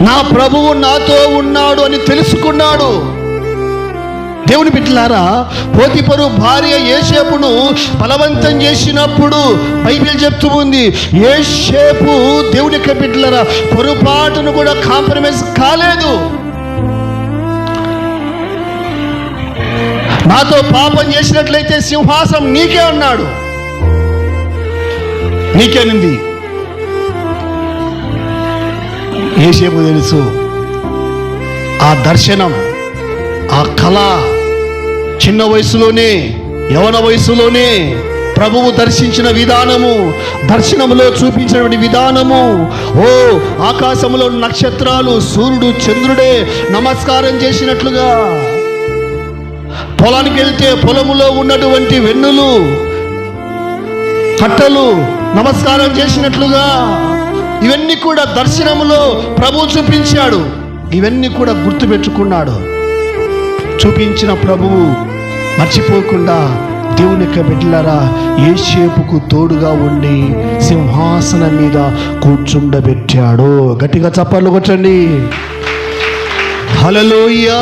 నా ప్రభువు నాతో ఉన్నాడు అని తెలుసుకున్నాడు. దేవుని బిడ్డలారా, పోతీఫరు భార్య యోసేపును బలవంతం చేసినప్పుడు బైబిల్ చెప్తూ ఉంది, యోసేపు దేవుని యొక్క బిడ్డలారా పొరపాటును కూడా కాంప్రమైజ్ కాలేదు. నాతో పాపం చేసినట్లయితే సింహాసనం నీకే అన్నాడు. నీకేనింది. యోసేపు తెలుసు ఆ దర్శనం, ఆ కళ చిన్న వయసులోనే, యవన వయసులోనే ప్రభువు దర్శించిన విధానము, దర్శనములో చూపించినటువంటి విధానము, ఓ ఆకాశంలో నక్షత్రాలు, సూర్యుడు, చంద్రుడే నమస్కారం చేసినట్లుగా, పొలానికి వెళ్తే పొలములో ఉన్నటువంటి వెన్నులు, కట్టలు నమస్కారం చేసినట్లుగా, ఇవన్నీ కూడా దర్శనములో ప్రభువు చూపించాడు. ఇవన్నీ కూడా గుర్తుపెట్టుకున్నాడు. చూపించిన ప్రభువు మర్చిపోకుండా దేవుని యొక్క బిడ్డలారా యోసేపుకు తోడుగా ఉండి సింహాసనం మీద కూర్చుండబెట్టాడు. గట్టిగా చప్పట్లు కొట్టండి. హల్లెలూయా.